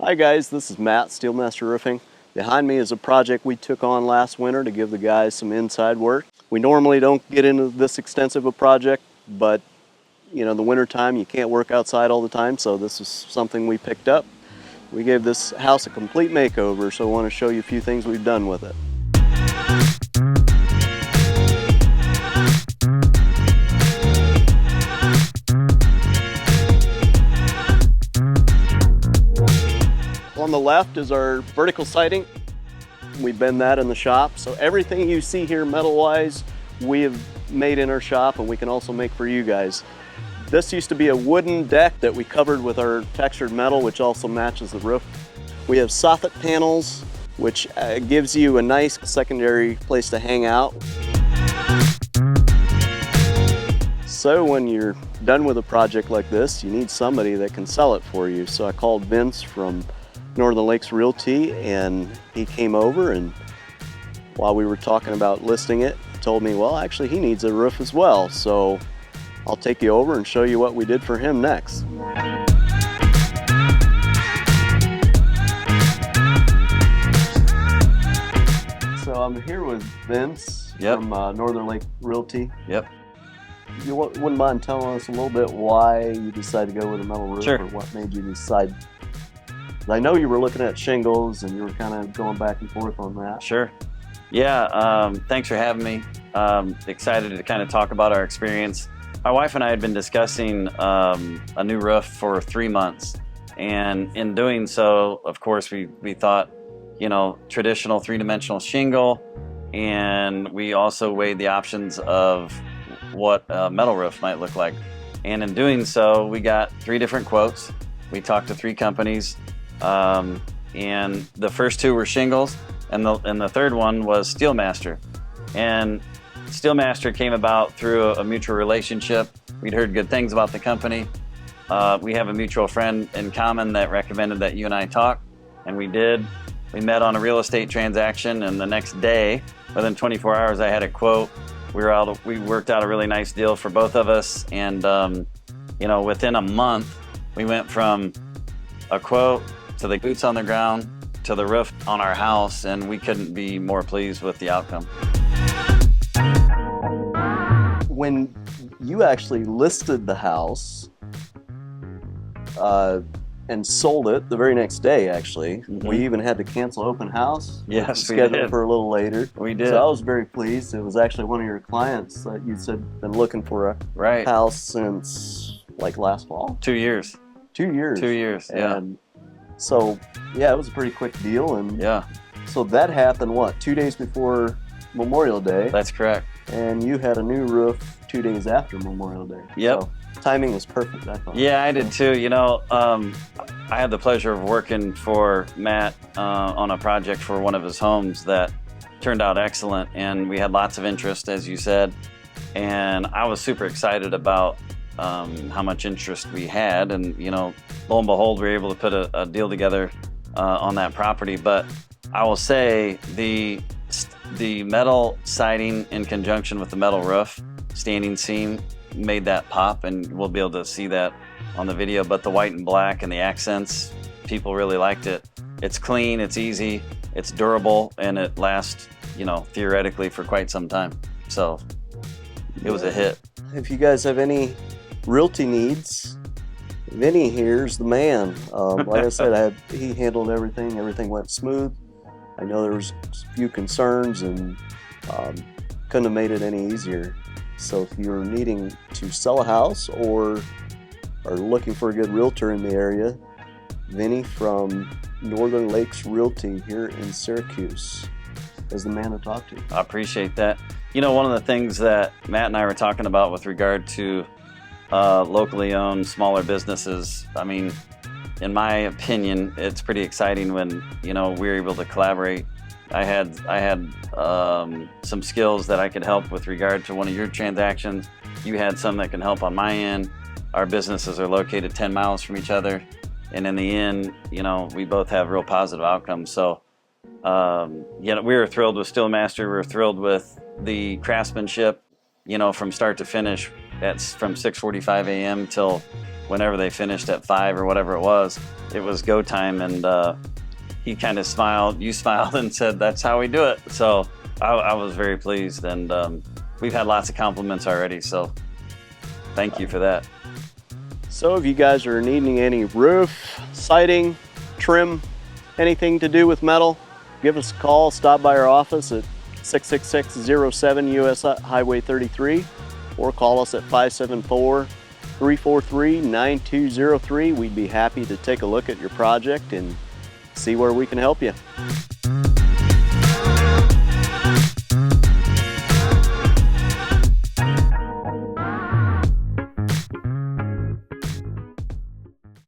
Hi guys, this is Matt, Steelmaster Roofing. Behind me is a project we took on last winter to give the guys some inside work. We normally don't get into this extensive a project, but you know, the winter time you can't work outside all the time, so this is something we picked up. We gave this house a complete makeover, so I want to show you a few things we've done with it. On the left is our vertical siding. We bend that in the shop. So everything you see here metal-wise, we have made in our shop, and we can also make for you guys. This used to be a wooden deck that we covered with our textured metal, which also matches the roof. We have soffit panels, which gives you a nice secondary place to hang out. So when you're done with a project like this, you need somebody that can sell it for you. So I called Vince from Northern Lakes Realty, and he came over, and while we were talking about listing it, told me, well, actually he needs a roof as well. So I'll take you over and show you what we did for him next. So I'm here with Vince from Northern Lakes Realty. Yep. You wouldn't mind telling us a little bit why you decided to go with a metal roof? Sure. Or what made you decide? I know you were looking at shingles and you were kind of going back and forth on that. Sure. Yeah, thanks for having me. Excited to kind of talk about our experience. My wife and I had been discussing a new roof for 3 months. And in doing so, of course, we thought, you know, traditional three-dimensional shingle. And we also weighed the options of what a metal roof might look like. And in doing so, we got 3 different quotes. We talked to 3 companies. And the first 2 were shingles, and the third one was Steelmaster. And Steelmaster came about through a mutual relationship. We'd heard good things about the company. We have a mutual friend in common that recommended that you and I talk, and we did. We met on a real estate transaction, and the next day, within 24 hours, I had a quote. We worked out a really nice deal for both of us, and you know, within a month, we went from a quote to the boots on the ground to the roof on our house, and we couldn't be more pleased with the outcome. When you actually listed the house and sold it the very next day, actually, we even had to cancel open house. Yes, we scheduled did. for a little later. We did. So I was very pleased. It was actually one of your clients that you said been looking for a house since like last fall. 2 years. 2 years. 2 years, yeah. And so, yeah, it was a pretty quick deal. And yeah. So that happened, what, 2 days before Memorial Day? That's correct. And you had a new roof 2 days after Memorial Day. Yep. So timing is perfect, I thought. Yeah, I did too. You know, I had the pleasure of working for Matt on a project for one of his homes that turned out excellent, and we had lots of interest, as you said. And I was super excited about how much interest we had, and you know, lo and behold, we were able to put a deal together on that property. But I will say the metal siding in conjunction with the metal roof standing seam made that pop, and we'll be able to see that on the video. But the white and black and the accents, people really liked it. It's clean, it's easy, it's durable, and it lasts, you know, theoretically for quite some time. So it was a hit. If you guys have any realty needs, Vinny here's the man. Like I said, he handled everything. Everything went smooth. I know there was a few concerns, and couldn't have made it any easier. So if you're needing to sell a house or are looking for a good realtor in the area, Vinny from Northern Lakes Realty here in Syracuse is the man to talk to. I appreciate that. You know, one of the things that Matt and I were talking about with regard to locally owned smaller businesses, I mean, in my opinion, it's pretty exciting when, you know, we're able to collaborate. I had some skills that I could help with regard to one of your transactions. You had some that can help on my end. Our businesses are located 10 miles from each other, and in the end, you know, we both have real positive outcomes. So, you know, we were thrilled with Steelmaster. We were thrilled with the craftsmanship, you know, from start to finish. That's from 6:45 a.m. till whenever they finished at 5 or whatever it was go time. And he kind of smiled, you smiled, and said, "That's how we do it." So I was very pleased, and we've had lots of compliments already. So thank you for that. So if you guys are needing any roof, siding, trim, anything to do with metal, give us a call. Stop by our office at 66607 US Highway 33, or call us at 574-343-9203. We'd be happy to take a look at your project and see where we can help you.